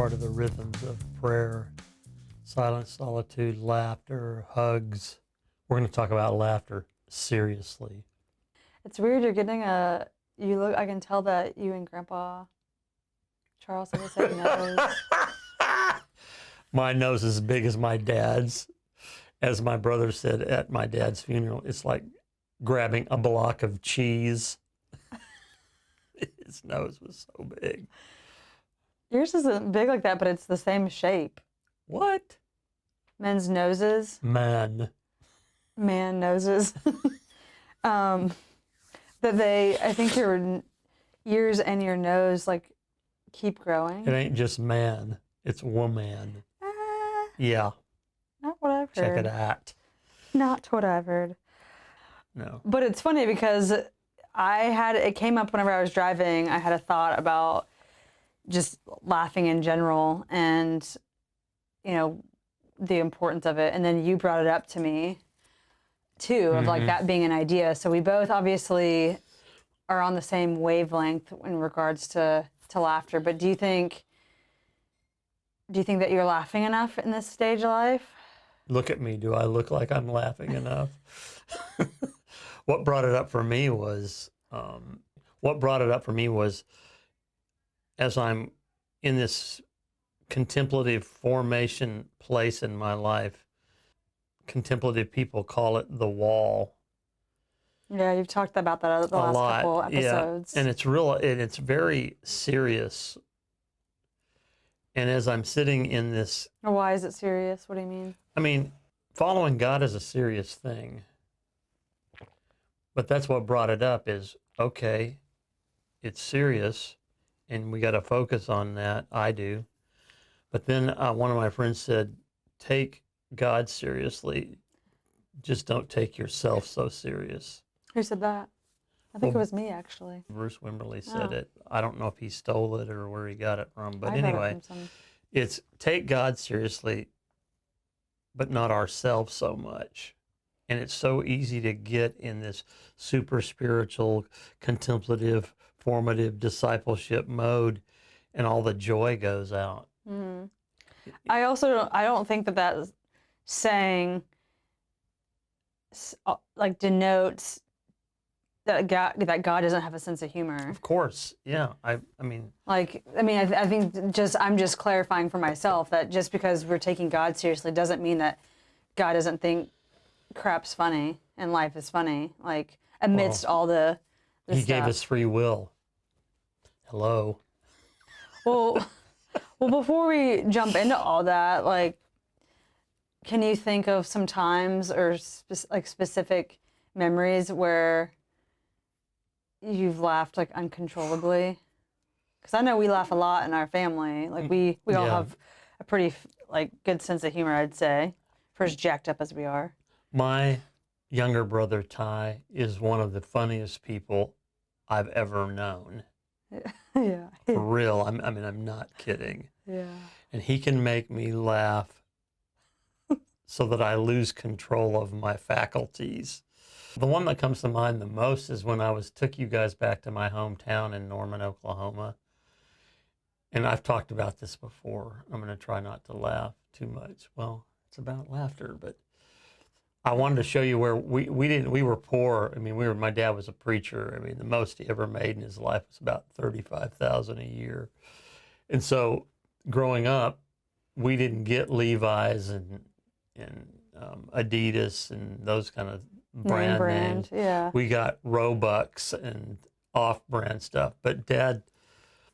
part of the rhythms of prayer, silence, solitude, laughter, hugs. We're going to talk about laughter seriously. It's weird. You're getting I can tell that you and Grandpa Charles have the same nose. My nose is as big as my dad's. As my brother said at my dad's funeral, it's like grabbing a block of cheese. His nose was so big. Yours isn't big like that, but it's the same shape. What? Men's noses. Man noses. I think your ears and your nose like keep growing. It ain't just man, it's woman. Yeah. Not what I've heard. Check it out. Not what I've heard. No. But it's funny because it came up whenever I was driving. I had a thought about just laughing in general and, the importance of it. And then you brought it up to me too, of like that being an idea. So we both obviously are on the same wavelength in regards to laughter. But do you think that you're laughing enough in this stage of life? Look at me. Do I look like I'm laughing enough? What brought it up for me was, as I'm in this contemplative formation place in my life, contemplative people call it the wall. Yeah, you've talked about that the last couple episodes. Yeah. And it's real, and it's very serious. And as I'm sitting in this... Why is it serious? What do you mean? I mean, following God is a serious thing. But that's what brought it up is, okay, it's serious, and we got to focus on that. I do. But then one of my friends said, take God seriously. Just don't take yourself so serious. Who said that? I think it was me, actually. Bruce Wimberly said it. I don't know if he stole it or where he got it from. But anyway, it's take God seriously, but not ourselves so much. And it's so easy to get in this super spiritual, contemplative, formative discipleship mode, and all the joy goes out. Mm-hmm. I don't think that saying like denotes that God doesn't have a sense of humor. Of course, yeah. I think I'm just clarifying for myself that just because we're taking God seriously doesn't mean that God doesn't think crap's funny and life is funny. Like amidst all the He stuff. gave us free will. Hello. Well, before we jump into all that, like, can you think of some times or specific memories where you've laughed like uncontrollably? Because I know we laugh a lot in our family. Like we all have a pretty like good sense of humor, I'd say, for as jacked up as we are. My younger brother Ty is one of the funniest people I've ever known. Yeah. For real. I'm not kidding. Yeah. And he can make me laugh so that I lose control of my faculties. The one that comes to mind the most is when I took you guys back to my hometown in Norman, Oklahoma. And I've talked about this before. I'm going to try not to laugh too much. Well, it's about laughter, but I wanted to show you where we were poor. I mean, my dad was a preacher. I mean, the most he ever made in his life was about $35,000 a year. And so growing up, we didn't get Levi's and Adidas and those kind of brand names. Yeah. We got Roebucks and off-brand stuff. But Dad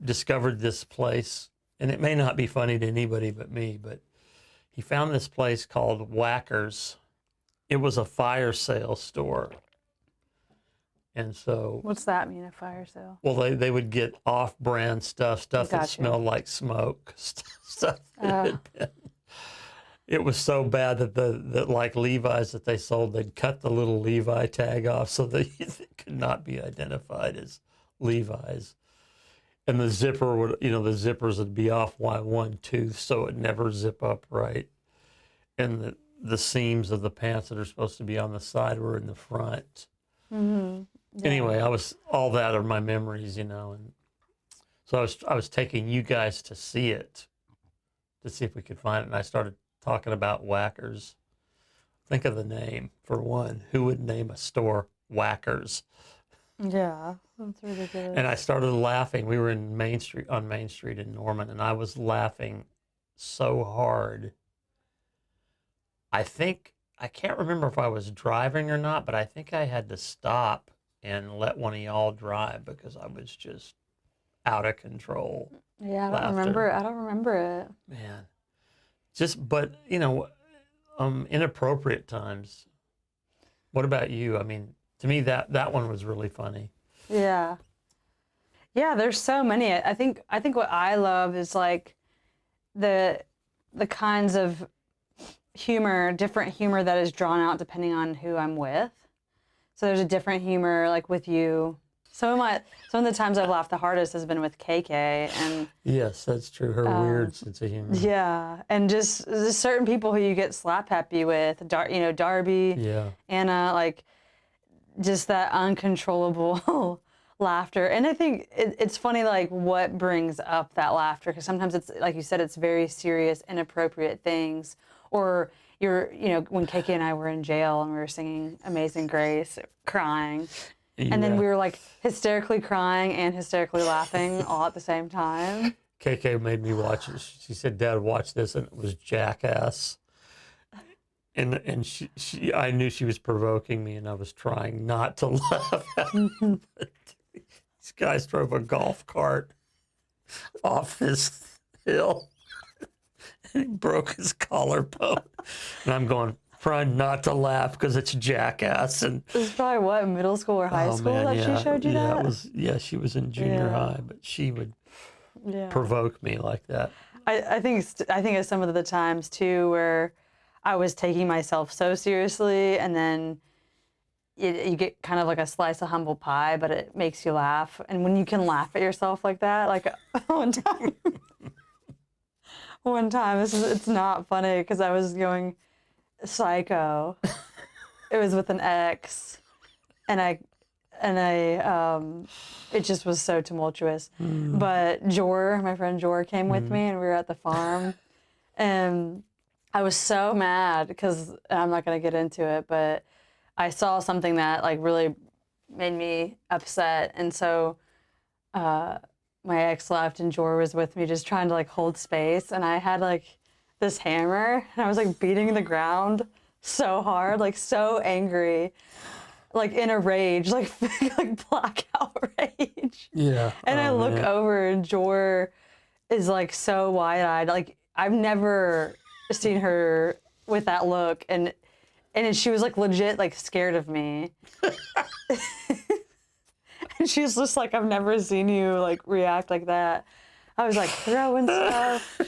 discovered this place, and it may not be funny to anybody but me, but he found this place called Whackers. It was a fire sale store. And so... What's that mean, a fire sale? Well, they would get off-brand stuff that smelled like smoke, stuff that had been... It was so bad that like Levi's that they sold, they'd cut the little Levi tag off so that it could not be identified as Levi's. And the zipper would, the zippers would be off by one tooth, so it never zip up right. And the seams of the pants that are supposed to be on the side were in the front. Mm-hmm. Yeah. Anyway, all that are my memories, and so I was taking you guys to see it. to see if we could find it, and I started talking about Whackers. Think of the name, for one. Who would name a store Whackers? Yeah, that's ridiculous. And I started laughing. We were in Main Street in Norman, and I was laughing so hard. I can't remember if I was driving or not, but I think I had to stop and let one of y'all drive because I was just out of control. Yeah, I laughter. don't remember it. Man, but inappropriate times. What about you? I mean, to me, that one was really funny. Yeah. Yeah, there's so many. I think what I love is like the kinds of different humor that is drawn out depending on who I'm with. So there's a different humor like with you. Some of the times I've laughed the hardest has been with KK, and yes, that's true. Her weird sense of humor. Yeah, and just certain people who you get slap happy with, Darby, Yeah, Anna, like just that uncontrollable laughter. And I think it's funny, like what brings up that laughter, because sometimes it's like you said, it's very serious, inappropriate things, or when KK and I were in jail and we were singing Amazing Grace, crying. And then we were like hysterically crying and hysterically laughing all at the same time. KK made me watch it. She said, "Dad, watch this," and it was Jackass. And I knew she was provoking me, and I was trying not to laugh at her. But these guys drove a golf cart off this hill, and he broke his collarbone. And I'm trying not to laugh because it's Jackass. And it was probably what, middle school or high school that she showed you that? She was in junior high, but she would provoke me like that. I think it's some of the times too where I was taking myself so seriously, and then you get kind of like a slice of humble pie, but it makes you laugh. And when you can laugh at yourself like that, like one time, it's not funny because I was going psycho. It was with an ex, and I it just was so tumultuous. But my friend Jor came with me, and we were at the farm, and I was so mad because I'm not going to get into it, but I saw something that like really made me upset. And so my ex left and Jor was with me just trying to like hold space. And I had like this hammer and I was like beating the ground so hard, like so angry, like in a rage, like blackout rage. Yeah. And I look over and Jor is like so wide-eyed. Like I've never seen her with that look, and she was like legit like scared of me. And she's just like, I've never seen you like react like that. I was like throwing stuff.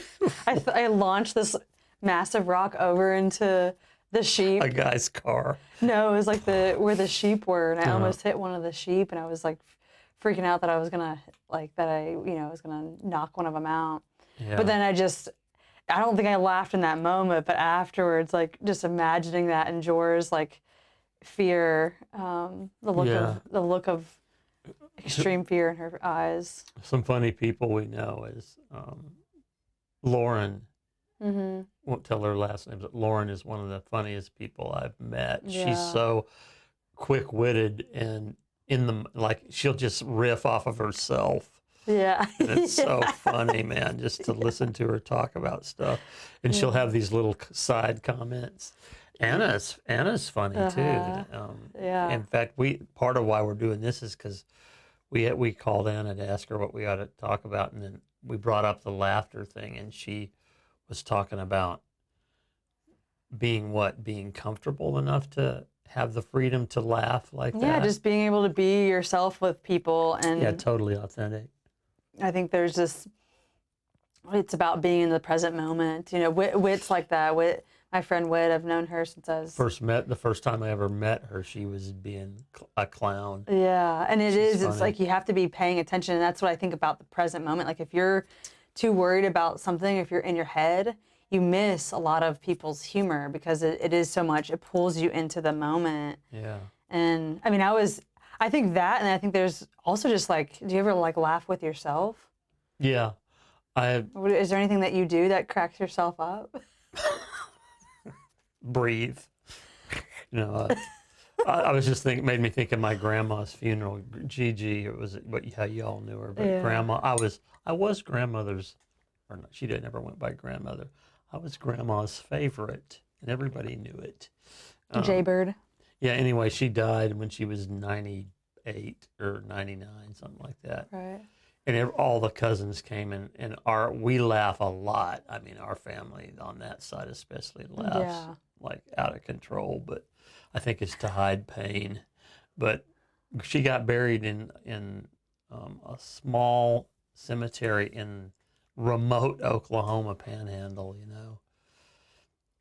I launched this massive rock over into the sheep. A guy's car. No, it was like where the sheep were, and I almost hit one of the sheep, and I was like freaking out that I was gonna was gonna knock one of them out. Yeah. But then I don't think I laughed in that moment, but afterwards, like just imagining that and Jor's like fear, the look of extreme fear in her eyes. Some funny people we know is Lauren. Mm-hmm. Won't tell her last name, but Lauren is one of the funniest people I've met. Yeah. She's so quick-witted, and she'll just riff off of herself. Yeah. And it's so funny, man, just to listen to her talk about stuff. And she'll have these little side comments. Anna's funny too. Yeah. In fact, part of why we're doing this is because we called Anna to ask her what we ought to talk about, and then we brought up the laughter thing, and she was talking about being comfortable enough to have the freedom to laugh like that. Yeah, just being able to be yourself with people, and totally authentic. I think it's about being in the present moment. You know, Whit's like that. My friend Whit, I've known her since I was the first time I ever met her, she was being a clown. Yeah, and She's it's like you have to be paying attention, and that's what I think about the present moment. Like if you're too worried about something, if you're in your head, you miss a lot of people's humor because it is so much, it pulls you into the moment. Yeah. And I mean, I think that, and I think there's also just like, do you ever like laugh with yourself? Yeah. Is there anything that you do that cracks yourself up? breathe. You know, I was just thinking, made me think of my grandma's funeral. Gigi, it was how you all knew her, but Yeah. Grandma, I was grandmother's, or no, she never went by grandmother. I was grandma's favorite, and everybody knew it. Jaybird. Yeah. Anyway, she died when she was 98 or 99, something like that. Right. And all the cousins came and we laugh a lot. I mean, our family on that side especially laughs like out of control, but I think it's to hide pain. But she got buried in a small cemetery in remote Oklahoma Panhandle, you know.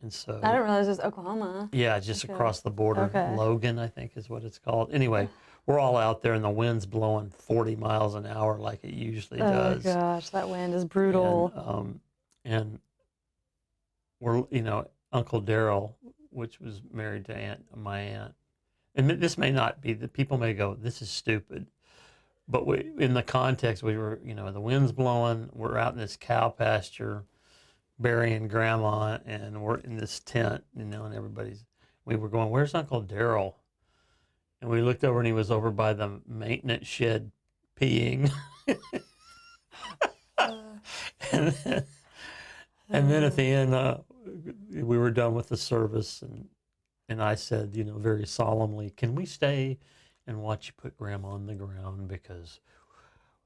And so I didn't realize it was Oklahoma. yeah, just across the border. Okay. Logan, I think is what it's called. Anyway, we're all out there and the wind's blowing 40 miles an hour like it usually does. Oh gosh, that wind is brutal. And we're, you know, Uncle Daryl, which was married to my aunt. And this may not be, the people may go, this is stupid. But in the context, we were, you know, the wind's blowing, we're out in this cow pasture, burying grandma, and we're in this tent, you know, and we were going, where's Uncle Daryl? And we looked over and he was over by the maintenance shed peeing. and then at the end, we were done with the service and I said, you know, very solemnly, can we stay and watch you put grandma on the ground because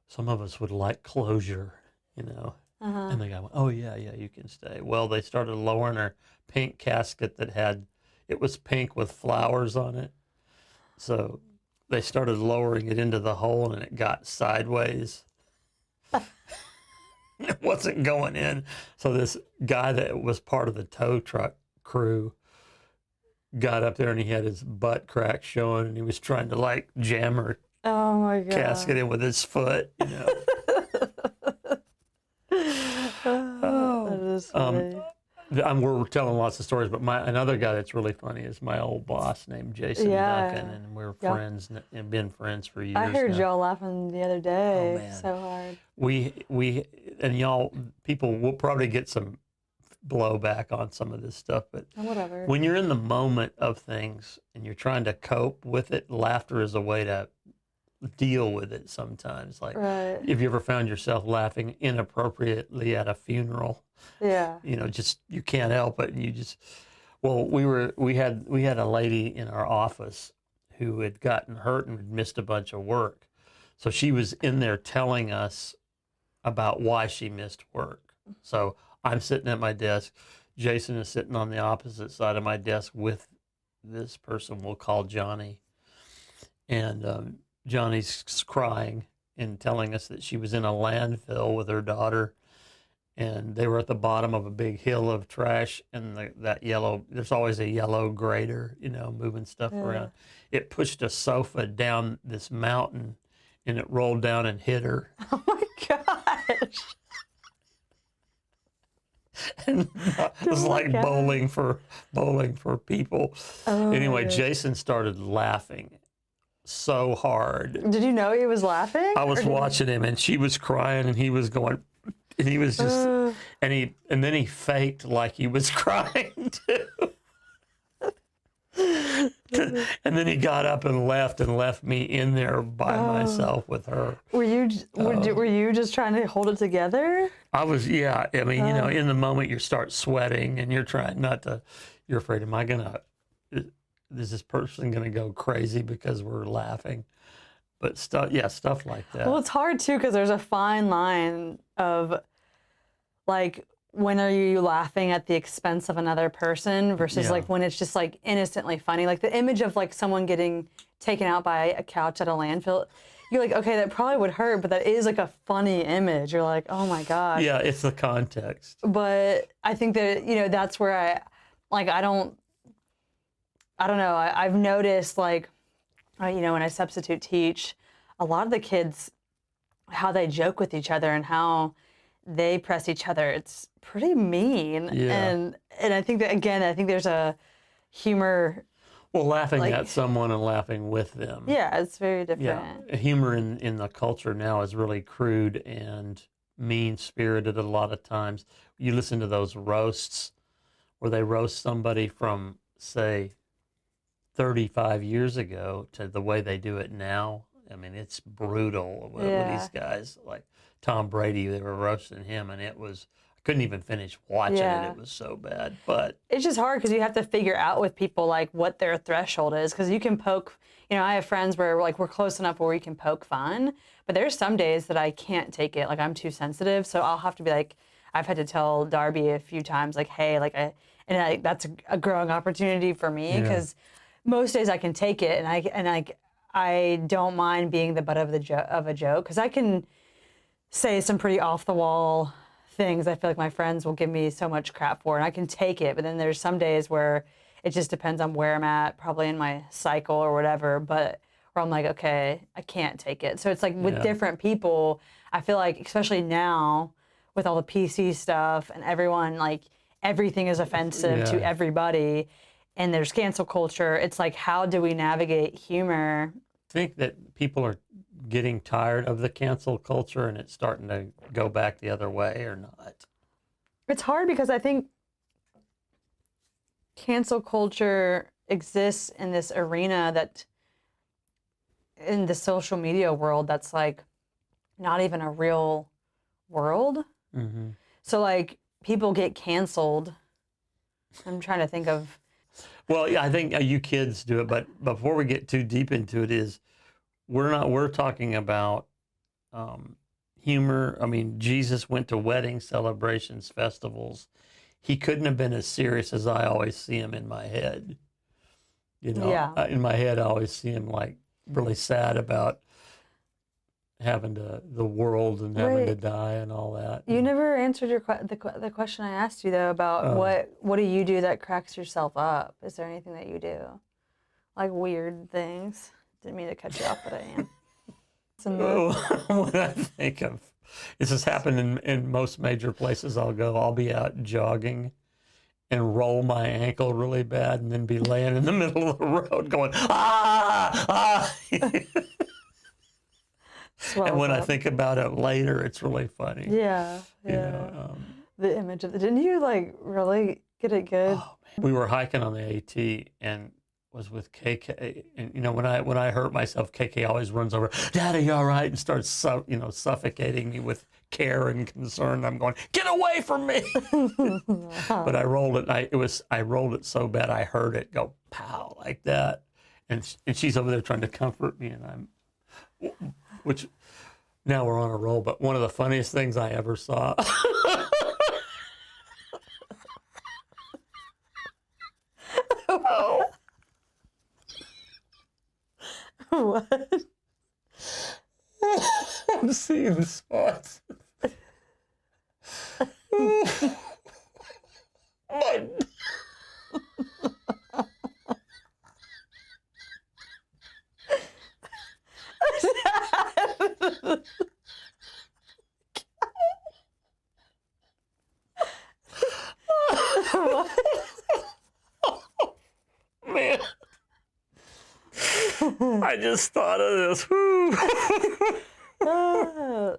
some of us would like closure, you know. And the guy went, oh, yeah, you can stay. Well, they started lowering her pink casket it was pink with flowers on it. So they started lowering it into the hole and it got sideways. It wasn't going in. So this guy that was part of the tow truck crew got up there and he had his butt crack showing and he was trying to like jam her casket in with his foot, you know. That is funny. We're telling lots of stories, but another guy that's really funny is my old boss named Jason Duncan, and we're friends and been friends for years. I heard now. y'all laughing the other day. Oh, man. So hard. We and y'all people will probably get some blowback on some of this stuff, but whatever. When you're in the moment of things and you're trying to cope with it, laughter is a way to deal with it sometimes. Like, if you ever found yourself laughing inappropriately at a funeral, you know, just you can't help it, and you just. Well, we had a lady in our office who had gotten hurt and had missed a bunch of work, so she was in there telling us about why she missed work. So I'm sitting at my desk. Jason is sitting on the opposite side of my desk with this person we'll call Johnny, and Johnny's crying and telling us that she was in a landfill with her daughter and they were at the bottom of a big hill of trash and there's always a yellow grader, you know, moving stuff around. It pushed a sofa down this mountain and it rolled down and hit her. Oh my gosh. And it was like bowling for people. Anyway, Jason started laughing so hard. Did you know he was laughing? I was watching him, and she was crying, and he was going, and he was just, and then he faked like he was crying too. And then he got up and left me in there by myself with her. Were you just trying to hold it together? I was, yeah. I mean, you know, in the moment you start sweating, and you're trying not to. You're afraid, is this person going to go crazy because we're laughing? But stuff like that. Well, it's hard too because there's a fine line of, like, when are you laughing at the expense of another person versus like when it's just like innocently funny. Like the image of like someone getting taken out by a couch at a landfill. You're like, okay, that probably would hurt, but that is like a funny image. You're like, oh my gosh. Yeah, it's the context. But I think that, you know, that's where I don't know. I've noticed, like, you know, when I substitute teach, a lot of the kids, how they joke with each other and how they press each other, it's pretty mean. Yeah. And I think that, again, there's a humor. Well, laughing at someone and laughing with them. Yeah, it's very different. Yeah, humor in the culture now is really crude and mean-spirited a lot of times. You listen to those roasts where they roast somebody from, say, 35 years ago to the way they do it now. I mean, it's brutal with these guys. Like Tom Brady, they were roasting him, and I couldn't even finish watching it. It was so bad. But it's just hard because you have to figure out with people like what their threshold is, because you can poke. I have friends where like we're close enough where we can poke fun, but there's some days that I can't take it. Like I'm too sensitive, so I'll have to be like, I've had to tell Darby a few times, like, hey, like that's a growing opportunity for me, because most days I can take it, and I don't mind being the butt of a joke, because I can say some pretty off the wall things I feel like my friends will give me so much crap for, and I can take it. But then there's some days where it just depends on where I'm at, probably in my cycle or whatever, but where I'm like, okay, I can't take it. So it's like with different people, I feel like, especially now with all the PC stuff and everyone, like everything is offensive to everybody, and there's cancel culture. It's like, how do we navigate humor? I think that people are getting tired of the cancel culture and it's starting to go back the other way, or not? It's hard because I think cancel culture exists in this arena that, in the social media world, that's like not even a real world. Mm-hmm. So like people get canceled. I'm trying to think of. Well, yeah, I think you kids do it, but before we get too deep into it, we're talking about humor. I mean, Jesus went to weddings, celebrations, festivals. He couldn't have been as serious as I always see him in my head. In my head, I always see him like really sad about having the world and having to die and all that. You never answered the question I asked you though about what do you do that cracks yourself up? Is there anything that you do, like weird things? Didn't mean to cut you off, but I am. What I think of, this has happened in most major places I'll go. I'll be out jogging and roll my ankle really bad, and then be laying in the middle of the road going, ah. And when I think about it later, it's really funny. Yeah. The image of didn't you like really get it good? Oh, man. We were hiking on the AT and was with KK, and when I hurt myself, KK always runs over, "Daddy, you all right?" and starts suffocating me with care and concern. I'm going, "Get away from me!" But I rolled it. I rolled it so bad I heard it go pow like that, and she's over there trying to comfort me, and which now we're on a roll. But one of the funniest things I ever saw. Oh. What? I'm seeing spots. My... Man. I just thought of this.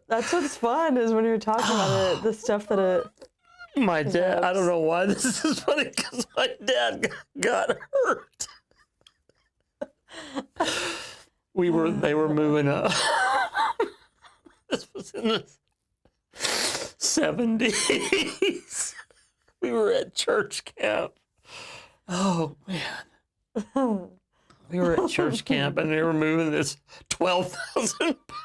That's what's fun, is when you're talking about it, the stuff that it. My dad, I don't know why this is funny, because my dad got hurt. They were moving up. This was in the 70s. We were at church camp. Oh, man. We were at church camp, and they were moving this 12,000 pounds.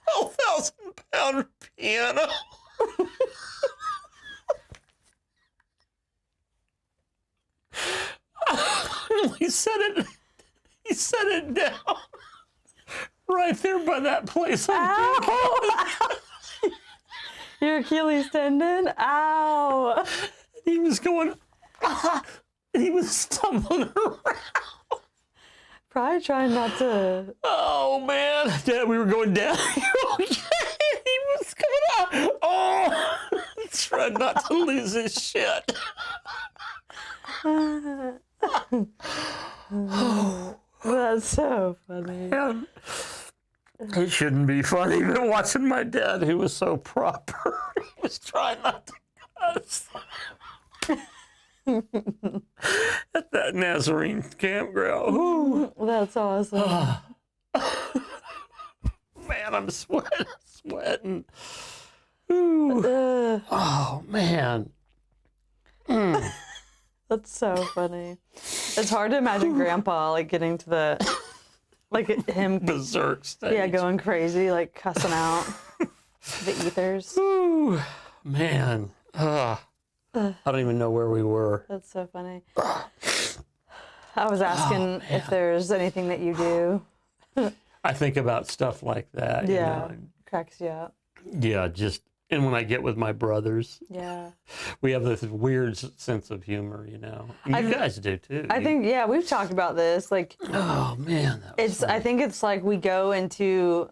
12,000-pound piano. He set it down right there by that place. Ow! Your Achilles tendon? Ow! He was going, and he was stumbling around. Probably trying not to. Oh, man. Dad, we were going down. Okay. He was going out. Oh, trying not to lose his shit. That's so funny. And it shouldn't be funny, but watching my dad, who was so proper, he was trying not to cuss. At that Nazarene campground. Ooh. That's awesome. Man, I'm sweating. Ooh. Oh, man. That's so funny. It's hard to imagine Grandpa like getting to the, like him Berserk stage. Yeah, going crazy, like cussing out the ethers. Ooh, man. I don't even know where we were. That's so funny. I was asking if there's anything that you do. I think about stuff like that. Yeah, You know? cracks you up. Yeah, and when I get with my brothers, Yeah. we have this weird sense of humor, you know. And you guys do too. I think, yeah, we've talked about this. Like, oh man, that was funny. I think it's like we go into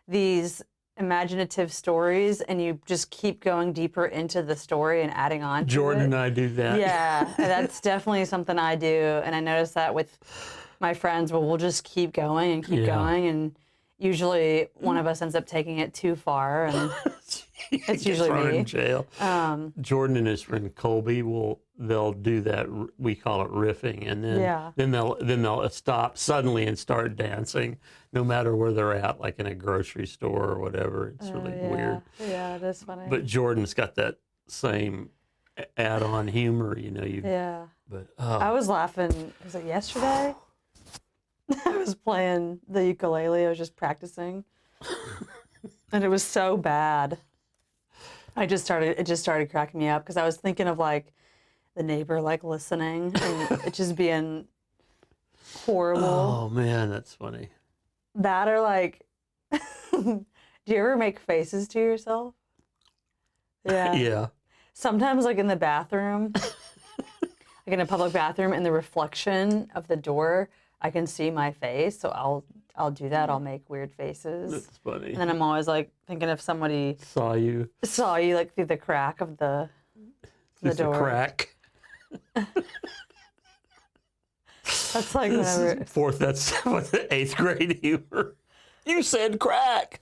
these imaginative stories and you just keep going deeper into the story and adding on to Jordan it. and I do that. Yeah, that's definitely something I do. And I notice that with my friends, we'll just keep going and keep going. And usually one of us ends up taking it too far. And it's usually thrown me. in jail. Jordan and his friend Colby they'll do that. We call it riffing, and then they'll stop suddenly and start dancing, no matter where they're at, like in a grocery store or whatever. It's really weird. Yeah, it is funny. But Jordan's got that same add-on humor, you know. Yeah. But I was laughing. Was it yesterday? I was playing the ukulele. I was just practicing, and it was so bad. It just started cracking me up because I was thinking of like the neighbor like listening and it just being horrible. Oh man, that's funny. That or like, do you ever make faces to yourself? Yeah. Yeah. Sometimes like in the bathroom, like in a public bathroom, in the reflection of the door, I can see my face. So I'll do that. I'll make weird faces. That's funny. And then I'm always like thinking if somebody saw you like through the crack of the door. The crack. That's like whenever. That's what the 8th grade humor. You said crack.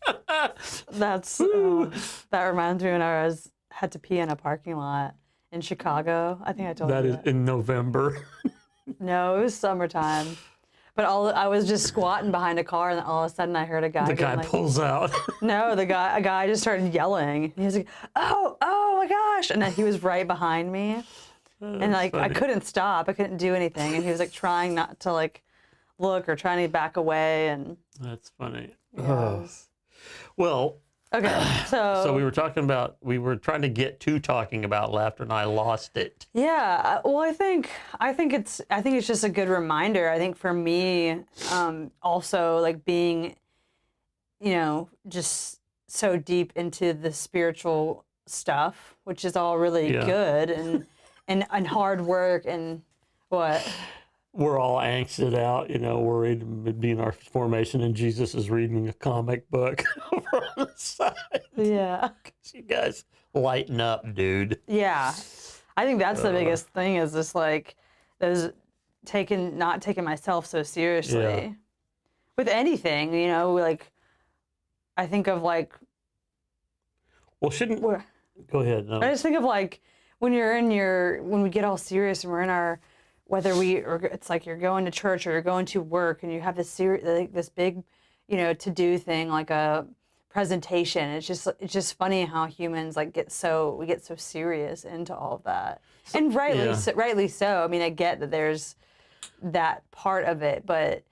That's that reminds me when I had to pee in a parking lot in Chicago. I think I told That you is that. in November. No, it was summertime. But I was just squatting behind a car, and all of a sudden I heard a guy. The guy pulls out. No, a guy just started yelling. He was like, "Oh my gosh!" And then he was right behind me, and like funny. I couldn't stop. I couldn't do anything, and he was like trying not to like look or trying to back away. And that's funny. Yeah, well. Okay, so we were trying to get to talking about laughter, and I lost it. Yeah, well, I think it's just a good reminder. I think for me, also like being, you know, just so deep into the spiritual stuff, which is all really good and hard work and what. We're all angsted out, you know, worried being our formation, and Jesus is reading a comic book over on the side. Yeah. You guys lighten up, dude. Yeah. I think that's the biggest thing is just like not taking myself so seriously. Yeah. With anything, you know, like I think of like go ahead. No. I just think of like when we get all serious and we're in our it's like you're going to church or you're going to work and you have this big, you know, to-do thing like a presentation. It's just funny how humans like get so serious into all of that, and rightly so. I mean, I get that there's that part of it, but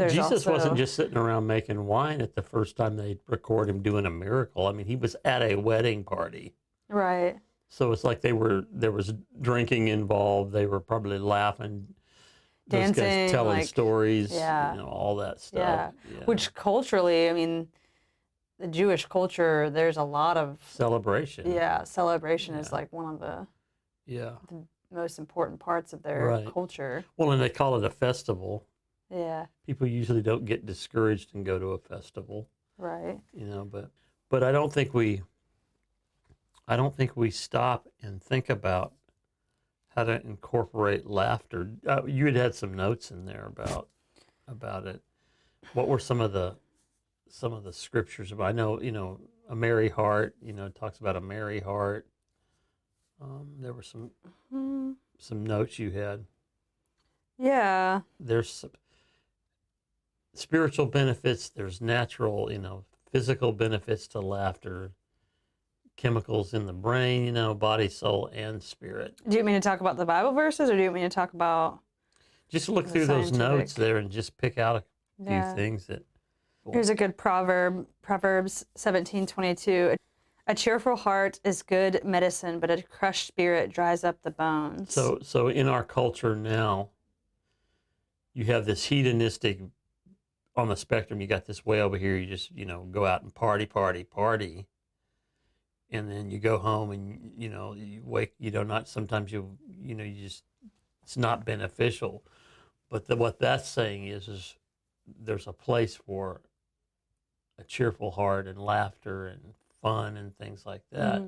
Jesus wasn't just sitting around making wine at the first time they record him doing a miracle. I mean, he was at a wedding party, right? So it's like there was drinking involved. They were probably laughing, dancing, those guys telling like, stories, you know, all that stuff. Yeah. Which culturally, I mean, the Jewish culture, there's a lot of celebration. Yeah, celebration is like one of the most important parts of their culture. Well, and they call it a festival. Yeah. People usually don't get discouraged and go to a festival. Right. You know, but I don't think we stop and think about how to incorporate laughter. You had some notes in there about it. What were some of the scriptures about? I know, a merry heart, talks about a merry heart. There were some notes you had. Yeah. There's some spiritual benefits, there's natural, physical benefits to laughter, chemicals in the brain, body, soul, and spirit. Do you want me to talk about the Bible verses, or do you want me to talk about Just look the through those notes scientific? there and just pick out a few Yeah. things that. Here's a good proverb, Proverbs 17:22. A cheerful heart is good medicine, but a crushed spirit dries up the bones. So in our culture now, you have this hedonistic on the spectrum. You got this way over here. You just go out and party, and then you go home and you wake. Not sometimes you just it's not beneficial. But what that's saying is there's a place for a cheerful heart and laughter and fun and things like that.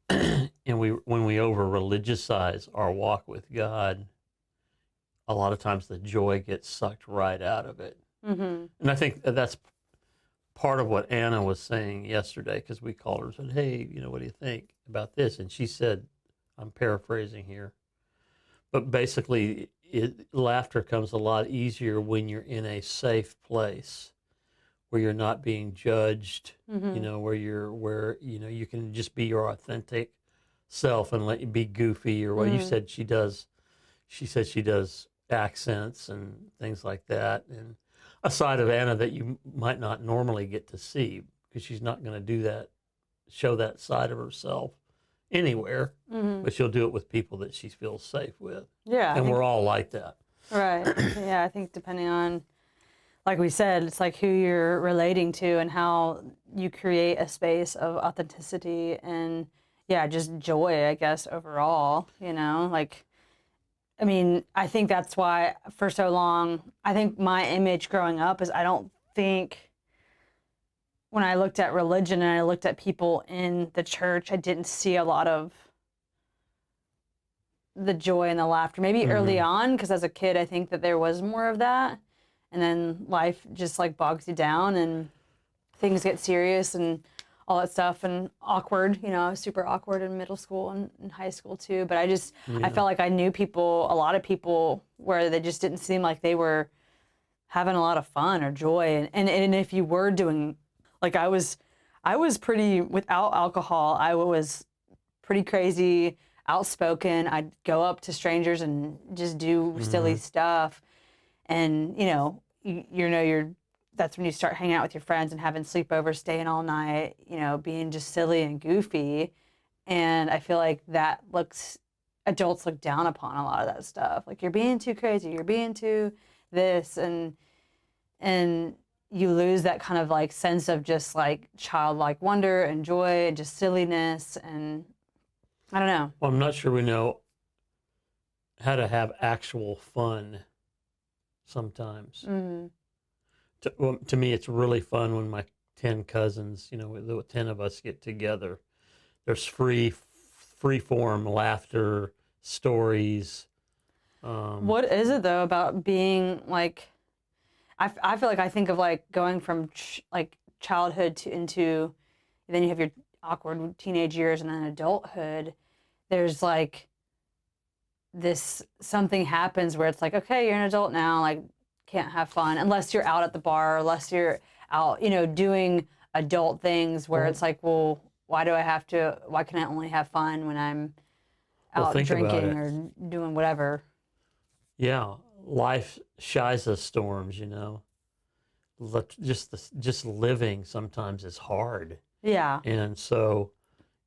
And when we over religiousize our walk with God, a lot of times the joy gets sucked right out of it. And I think that's part of what Anna was saying yesterday, because we called her and said, hey, what do you think about this? And she said, I'm paraphrasing here, but basically laughter comes a lot easier when you're in a safe place where you're not being judged, where you can just be your authentic self and let you be goofy, or what you said she does. She said she does accents and things like that, and a side of Anna that you might not normally get to see, because she's not going to show that side of herself anywhere, but she'll do it with people that she feels safe with. Yeah. And we're all like that. Right. Yeah, I think depending on, like we said, it's like who you're relating to and how you create a space of authenticity and, yeah, just joy, I guess, overall, like, I mean, I think that's why for so long, I think my image growing up is I don't think when I looked at religion and I looked at people in the church, I didn't see a lot of the joy and the laughter. Maybe early on, because as a kid, I think that there was more of that. And then life just like bogs you down and things get serious and all that stuff and awkward, I was super awkward in middle school and in high school too. But I felt like I knew a lot of people where they just didn't seem like they were having a lot of fun or joy. And if you were doing, like I was pretty, without alcohol, I was pretty crazy, outspoken. I'd go up to strangers and just do silly stuff. And, that's when you start hanging out with your friends and having sleepovers, staying all night, being just silly and goofy. And I feel like adults look down upon a lot of that stuff. Like, you're being too crazy, you're being too this, and you lose that kind of like sense of just like childlike wonder and joy and just silliness. And I don't know. Well, I'm not sure we know how to have actual fun sometimes. To me, it's really fun when my 10 cousins, the 10 of us get together. There's free form laughter, stories. What is it though about being like, I feel like I think of like going from like childhood into, then you have your awkward teenage years and then adulthood. There's like this, something happens where it's like, okay, you're an adult now, like can't have fun unless you're out at the bar, unless you're out, doing adult things where it's like, well, why can I only have fun when I'm out drinking or doing whatever? Yeah, life shies us storms, Just living sometimes is hard. Yeah. And so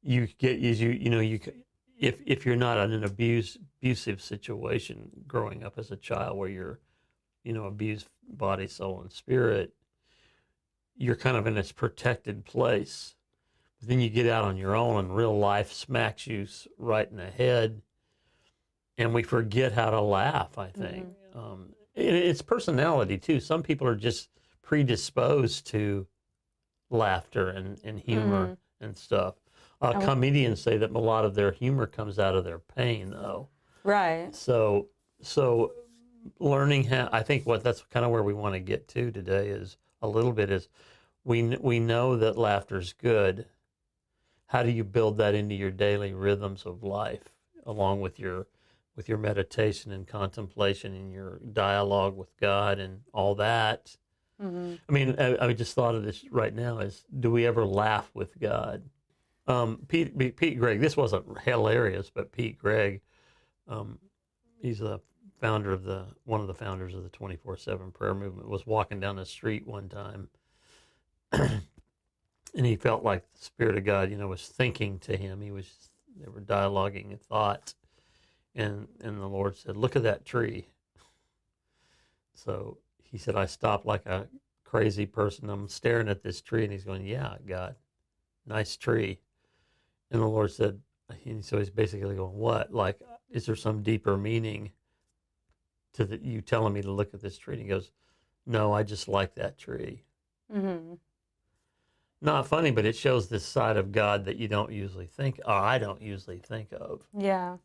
you get, if you're not in an abusive situation growing up as a child where you're, abused body, soul, and spirit, you're kind of in this protected place. But then you get out on your own and real life smacks you right in the head, and we forget how to laugh, I think. It's personality too. Some people are just predisposed to laughter and humor and stuff. Comedians say that a lot of their humor comes out of their pain, though. Right. So learning how, I think that's kind of where we want to get to today is a little bit is we know that laughter's good. How do you build that into your daily rhythms of life, along with your meditation and contemplation and your dialogue with God and all that? Mm-hmm. I mean, I just thought of this right now: is do we ever laugh with God? Pete Gregg. This wasn't hilarious, but Pete Gregg, he's the founder of one of the founders of the 24/7 prayer movement. Was walking down the street one time. And he felt like the Spirit of God, was thinking to him. They were dialoguing in thought. And the Lord said, "Look at that tree." So he said, I stopped like a crazy person. I'm staring at this tree. And he's going, "Yeah, God, nice tree." And the Lord said, and so he's basically going, "What? Like, is there some deeper meaning to you telling me to look at this tree?" And he goes, "No, I just like that tree." Mm-hmm. Not funny, but it shows this side of God that you don't usually think, or I don't usually think of. Yeah.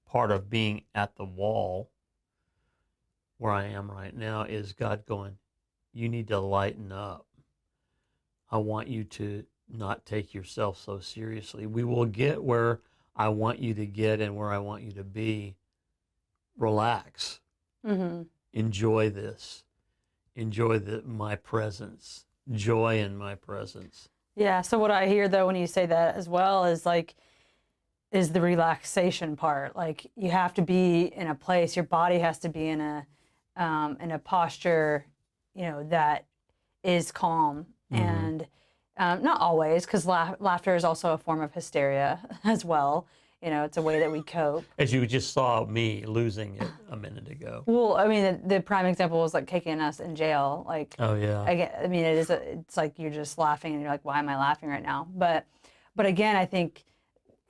Part of being at the wall where I am right now is God going, "You need to lighten up. I want you to not take yourself so seriously. We will get where I want you to get and where I want you to be. Relax. Mm-hmm. Enjoy this. Enjoy my presence. Joy in my presence." Yeah. So what I hear though when you say that as well is the relaxation part. Like you have to be in a place. Your body has to be in a posture, that is calm and not always, because laughter is also a form of hysteria as well. It's a way that we cope. As you just saw me losing it a minute ago. Well, I mean, the prime example was like kicking us in jail. Like, Oh, yeah. I mean, it's like you're just laughing and you're like, why am I laughing right now? But again, I think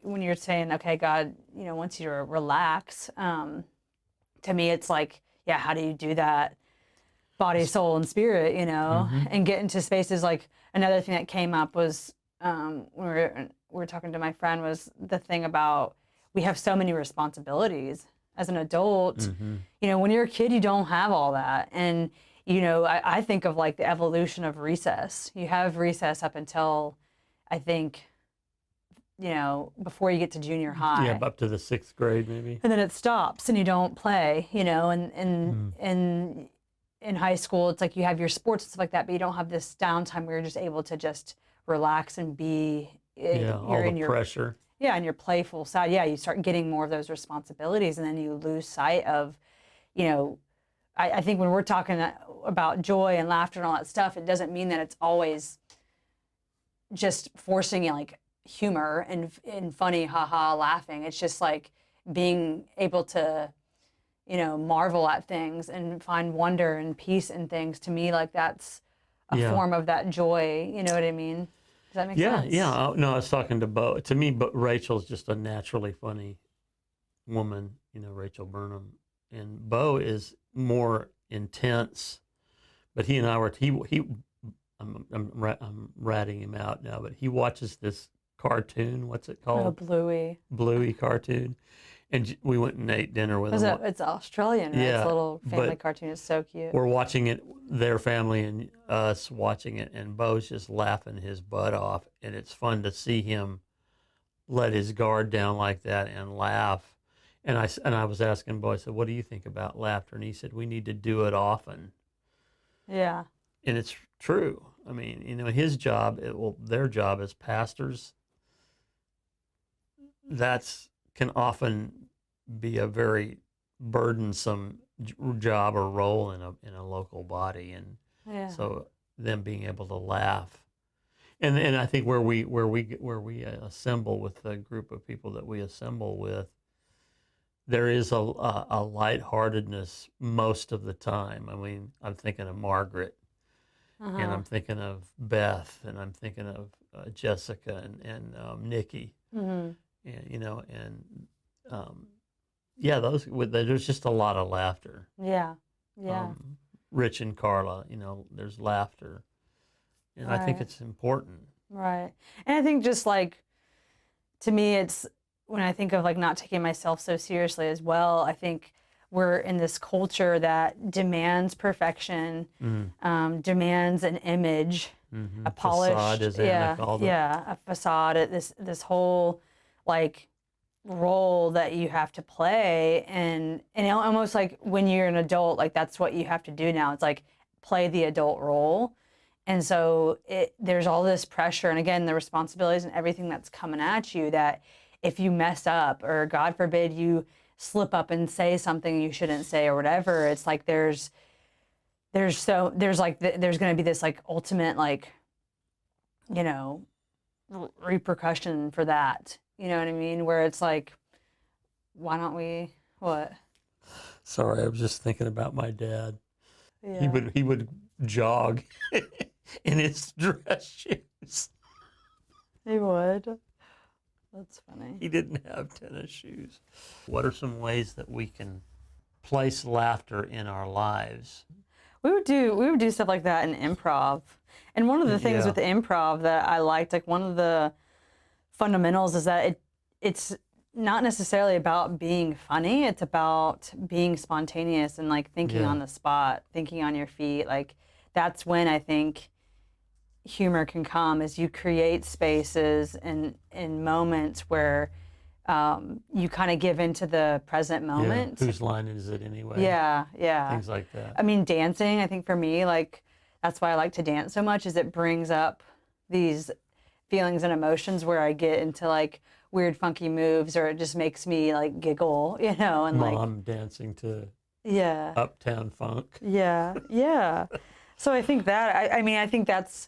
when you're saying, okay, God, wants you to relax, to me, it's like, yeah, how do you do that? Body, soul, and spirit, and get into spaces. Like another thing that came up was when we were talking to my friend was the thing about we have so many responsibilities as an adult. When you're a kid, you don't have all that. And, I think of like the evolution of recess. You have recess up until, I think, before you get to junior high. Yeah, up to the 6th grade maybe. And then it stops and you don't play, and in high school, it's like you have your sports and stuff like that, but you don't have this downtime where you're just able to just relax and be. Yeah, all the pressure. Yeah, and your playful side. Yeah, you start getting more of those responsibilities, and then you lose sight of, I think when we're talking about joy and laughter and all that stuff, it doesn't mean that it's always just forcing like humor and funny, haha, laughing. It's just like being able to, marvel at things and find wonder and peace in things. To me, like that's a form of that joy. You know what I mean? Does that make sense? Yeah. No, I was talking to Bo. To me, but Rachel's just a naturally funny woman. Rachel Burnham, and Bo is more intense. But he and I were I'm ratting him out now, but he watches this cartoon. What's it called? Oh, Bluey. Bluey cartoon. And we went and ate dinner with him. It's Australian, right? Yeah, it's a little family cartoon. It's so cute. We're watching it, their family and us watching it, and Bo's just laughing his butt off. And it's fun to see him let his guard down like that and laugh. And I was asking Bo, I said, "What do you think about laughter?" And he said, "We need to do it often." Yeah. And it's true. I mean, his job, their job as pastors, can often be a very burdensome job or role in a local body, and so them being able to laugh, and I think where we assemble with the group of people that we assemble with, there is a lightheartedness most of the time. I mean, I'm thinking of Margaret, and I'm thinking of Beth, and I'm thinking of Jessica and Nikki. And there's just a lot of laughter. Yeah. Rich and Carla, there's laughter, and I think it's important. Right. And I think just like, to me, it's when I think of like not taking myself so seriously as well, I think we're in this culture that demands perfection, demands an image, a polished, Facade, as Anna called it. a facade, this whole like role that you have to play, and almost like when you're an adult, like that's what you have to do now. It's like play the adult role. And so there's all this pressure, and again, the responsibilities and everything that's coming at you, that if you mess up, or God forbid you slip up and say something you shouldn't say or whatever, it's like there's going to be this like ultimate like, you know, repercussion for that. You know what I mean? Where it's like, why don't we, what? Sorry, I was just thinking about my dad. Yeah. He would jog in his dress shoes. He would. That's funny. He didn't have tennis shoes. What are some ways that we can place laughter in our lives? We would do stuff like that in improv. And one of the things with improv that I liked, like one of the fundamentals, is that it's not necessarily about being funny. It's about being spontaneous and like thinking on the spot, thinking on your feet. Like that's when I think humor can come, is you create spaces and in moments where you kind of give into the present moment. Yeah. Whose line is it anyway? Yeah. Things like that. I mean, dancing, I think for me, like that's why I like to dance so much, is it brings up these feelings and emotions where I get into like weird funky moves, or it just makes me like giggle, you know, and Mom dancing to Uptown Funk. Yeah. So I think that, I think that's,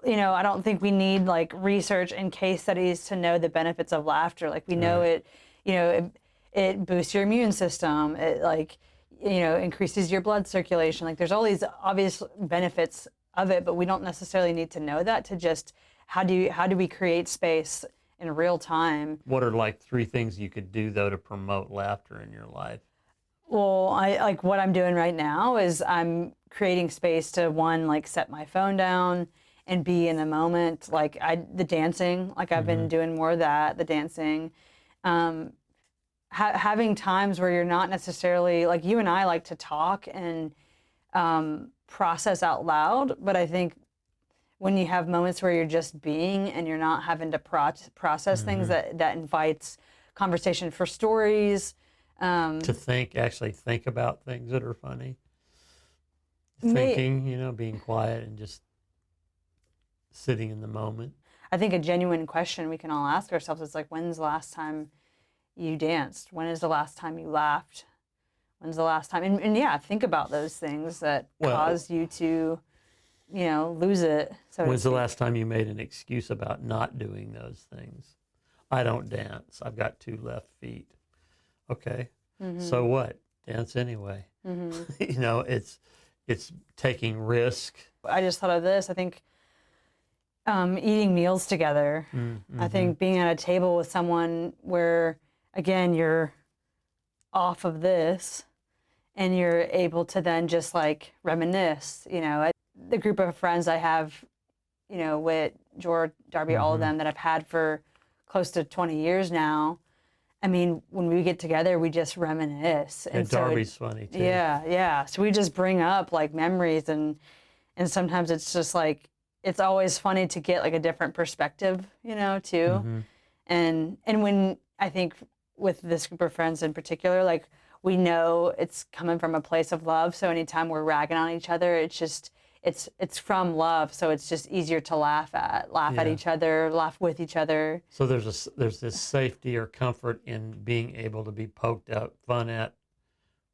you know, I don't think we need like research and case studies to know the benefits of laughter. Like we know it, you know, it boosts your immune system. It like, you know, increases your blood circulation. Like there's all these obvious benefits of it, but we don't necessarily need to know that to just, how do we create space in real time? What are like 3 things you could do though to promote laughter in your life? Well, I like what I'm doing right now is I'm creating space to, one, like set my phone down and be in the moment. Like the dancing, like I've been doing more of that, the dancing. Having times where you're not necessarily, like you and I like to talk and process out loud, but I think when you have moments where you're just being and you're not having to process things, that invites conversation for stories. To actually think about things that are funny. Thinking, you know, being quiet and just sitting in the moment. I think a genuine question we can all ask ourselves is like, when's the last time you danced? When is the last time you laughed? When's the last time? And yeah, think about those things that cause you to, you know, lose it. So when's the last time you made an excuse about not doing those things? I don't dance. I've got 2 left feet. Okay. So what? Dance anyway. You know, it's taking risk. I just thought of this. I think eating meals together. I think being at a table with someone where, again, you're off of this and you're able to then just like reminisce, you know. The group of friends I have, you know, with George, Darby, all of them that I've had for close to 20 years now. I mean, when we get together, we just reminisce. And Darby's funny too. Yeah. So we just bring up like memories, and sometimes it's just like, it's always funny to get like a different perspective, you know, too. And when I think with this group of friends in particular, like we know it's coming from a place of love. So anytime we're ragging on each other, it's just, it's from love, so it's just easier to laugh at each other, laugh with each other. So there's this safety or comfort in being able to be poked out, fun at,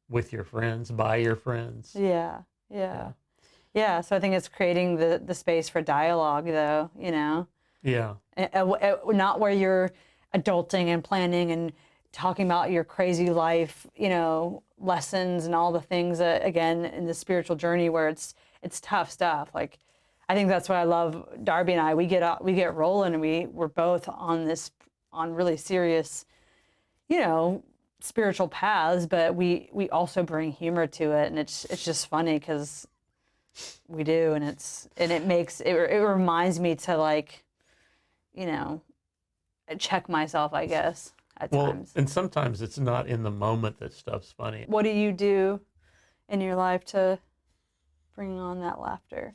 with your friends, by your friends. Yeah. So I think it's creating the space for dialogue, though, you know. Yeah. Not where you're adulting and planning and talking about your crazy life, you know, lessons and all the things that, again, in the spiritual journey where it's tough stuff. Like, I think that's what I love. Darby and I, we get rolling, and we're both on really serious, you know, spiritual paths, but we also bring humor to it, and it's just funny because we do, and it reminds me to, like, you know, check myself, I guess. at Well, times. and sometimes it's not in the moment that stuff's funny. What do you do in your life to bring on that laughter?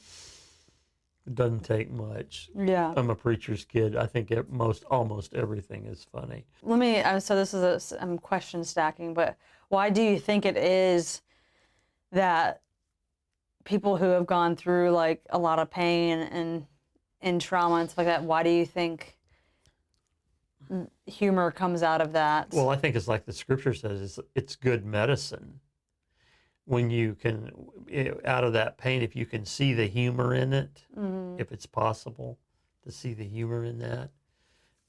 It doesn't take much. Yeah. I'm a preacher's kid. I think almost everything is funny. Let me, so this is I'm question stacking, but why do you think it is that people who have gone through like a lot of pain and trauma and stuff like that, why do you think humor comes out of that? Well, I think it's like the scripture says, it's good medicine. When you can, out of that pain, if you can see the humor in it, if it's possible to see the humor in that,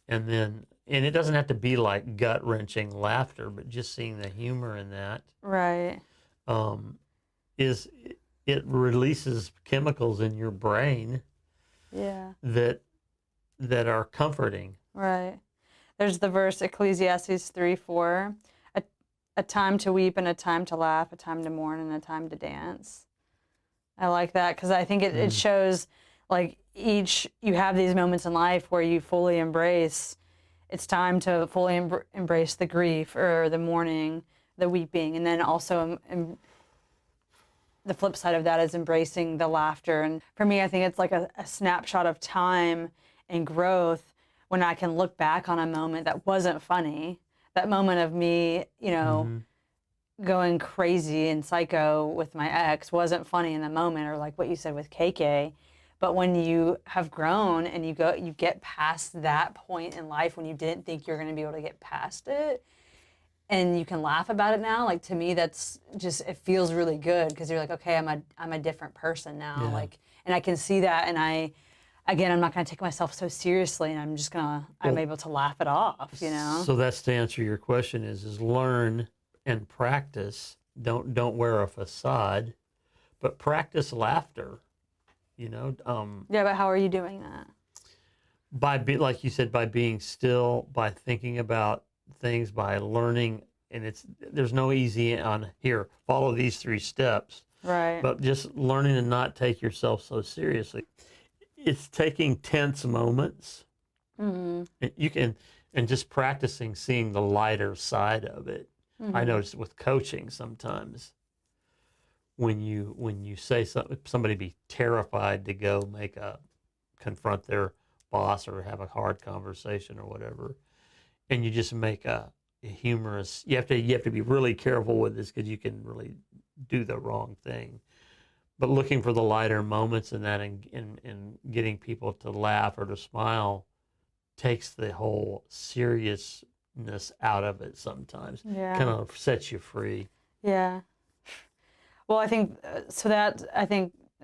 and it doesn't have to be like gut-wrenching laughter, but just seeing the humor in that, Right. it releases chemicals in your brain Yeah. that are comforting. Right. There's the verse Ecclesiastes 3:4, a time to weep and a time to laugh, a time to mourn and a time to dance. I like that because I think it shows like you have these moments in life where you fully embrace. It's time to fully embrace the grief or the mourning, the weeping, and then also the flip side of that is embracing the laughter. And for me, I think it's like a snapshot of time and growth when I can look back on a moment that wasn't funny. That moment of me, going crazy and psycho with my ex wasn't funny in the moment, or like what you said with KK. But when you have grown and you get past that point in life when you didn't think you're going to be able to get past it, and you can laugh about it now, like to me, that's just, it feels really good because you're like, okay, I'm a different person now. Yeah. Like, and I can see that, and I'm not going to take myself so seriously, and I'm able to laugh it off, So that's to answer your question is learn and practice. Don't wear a facade, but practice laughter. Yeah, but how are you doing that? Like you said, by being still, by thinking about things, by learning, and there's no easy on here. Follow these 3 steps. Right. But just learning to not take yourself so seriously. It's taking tense moments. And just practicing seeing the lighter side of it. I notice with coaching sometimes when you say somebody be terrified to go confront their boss or have a hard conversation or whatever, and you just make a humorous. You have to be really careful with this because you can really do the wrong thing. But looking for the lighter moments in that and getting people to laugh or to smile takes the whole seriousness out of it sometimes. Yeah. Kind of sets you free. Yeah. Well, I think I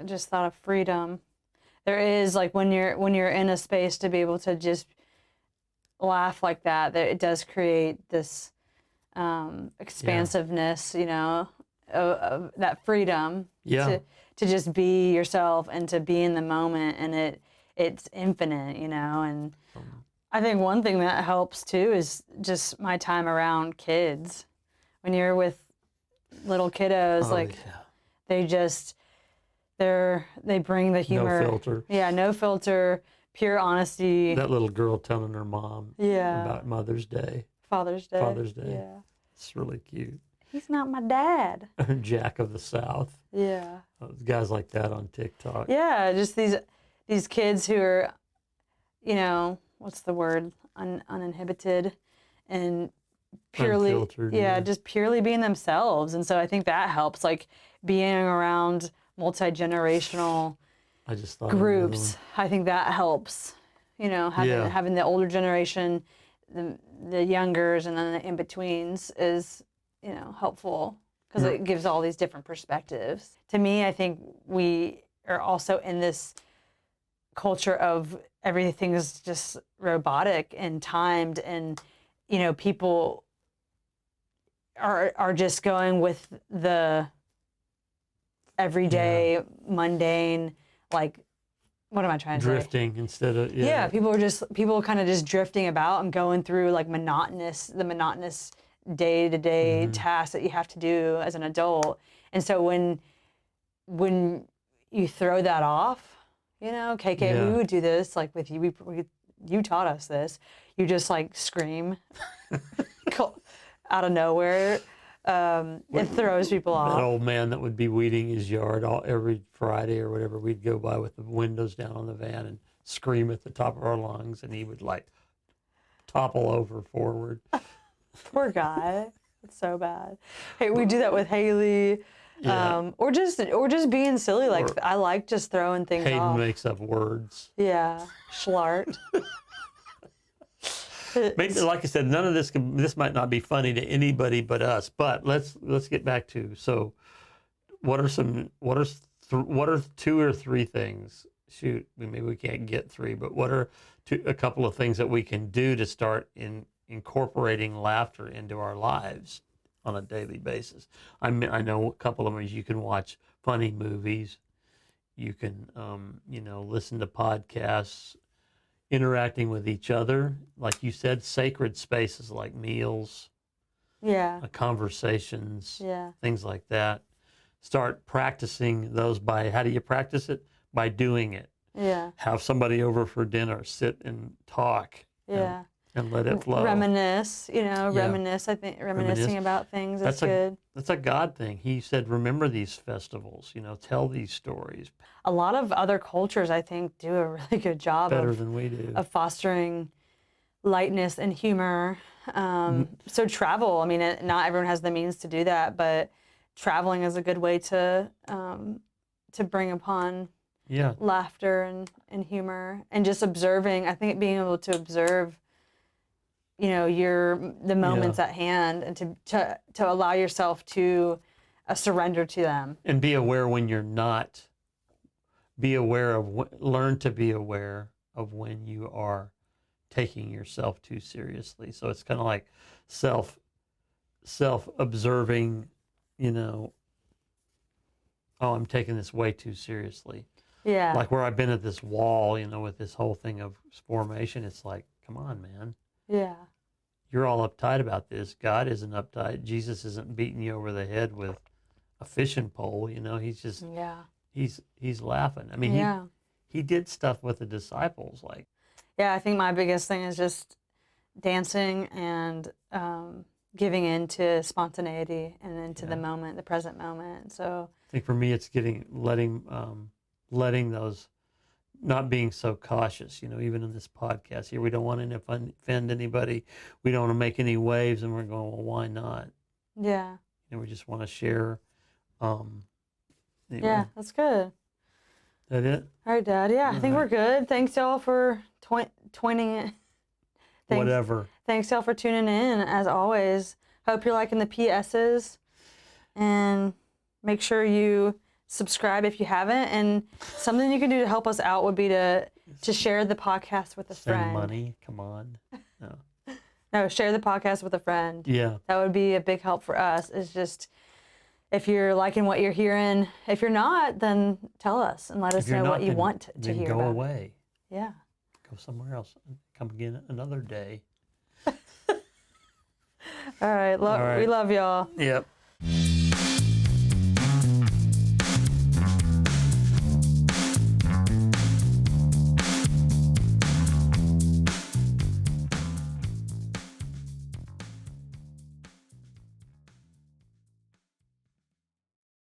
just thought of freedom. There is like when you're in a space to be able to just laugh like that it does create this expansiveness, of that freedom. Yeah. To just be yourself and to be in the moment, and it's infinite, and I think one thing that helps too is just my time around kids. When you're with little kiddos, they bring the humor. No filter. Yeah, no filter, pure honesty. That little girl telling her mom about Mother's Day. Father's Day. Yeah. It's really cute. He's not my dad. Jack of the South. Yeah. Guys like that on TikTok. Yeah, just these kids who are, what's the word? Uninhibited and purely, Unfiltered, just purely being themselves. And so I think that helps, like being around multi-generational I just thought groups. I think that helps, having the older generation, the youngers, and then the in-betweens is, helpful because it gives all these different perspectives. To me, I think we are also in this culture of everything is just robotic and timed, and people are just going with the everyday mundane, like, what am I trying to say? Drifting instead of people kind of just drifting about and going through like the monotonous day-to-day tasks that you have to do as an adult. And so when you throw that off, KK, we would do this like with you. We you taught us this. You just like scream out of nowhere. It throws people That off. old man that would be weeding his yard every Friday or whatever, we'd go by with the windows down on the van and scream at the top of our lungs, and he would like topple over forward. Poor guy. It's so bad. Hey, we do that with Haley. Yeah. Or just being silly. Like Or I like just throwing things Hayden off. makes up words. Yeah, schlart. Maybe, like I said, none of this might not be funny to anybody but us. But let's get back to, so what are 2 or 3 things? Shoot, maybe we can't get 3, but what are a couple of things that we can do to start incorporating laughter into our lives on a daily basis? I know a couple of them is you can watch funny movies, you can listen to podcasts, interacting with each other, like you said, sacred spaces like meals, conversations, things like that. Start practicing those by, how do you practice it? By doing it. Yeah. Have somebody over for dinner, sit and talk. Yeah. And let it flow. Reminisce, reminisce. I think reminiscing about things is good. That's a God thing. He said, remember these festivals, tell these stories. A lot of other cultures, I think, do a really good job Better than we do. Of fostering lightness and humor. So travel, I mean, not everyone has the means to do that, but traveling is a good way to bring upon laughter and humor, and just observing. I think being able to observe the moments at hand, and to allow yourself to surrender to them. And be aware when you're not. Learn to be aware of when you are taking yourself too seriously. So it's kind of like self-observing, oh, I'm taking this way too seriously. Yeah. Like where I've been at this wall, with this whole thing of formation, it's like, come on, man. Yeah. You're all uptight about this. God isn't uptight. Jesus isn't beating you over the head with a fishing pole. He's just, he's laughing. I mean, he did stuff with the disciples. Like, I think my biggest thing is just dancing and giving into spontaneity and into the moment, the present moment. So I think for me, it's letting those, not being so cautious, even in this podcast here. We don't want to offend anybody. We don't want to make any waves, and we're going, well, why not? Yeah. And we just want to share. Anyway. Yeah, that's good. That it? All right, Dad. Yeah, I think we're good. Thanks, y'all, for tuning in. Whatever. Thanks, y'all, for tuning in, as always. Hope you're liking the PSs. And make sure you subscribe if you haven't. And something you can do to help us out would be to share the podcast with a friend. Send money. Come on. No. No, share the podcast with a friend. Yeah. That would be a big help for us. It's just, if you're liking what you're hearing, if you're not, then tell us and let us know what you want to hear about. Go away. Yeah. Go somewhere else. Come again another day. All right. We love y'all. Yep.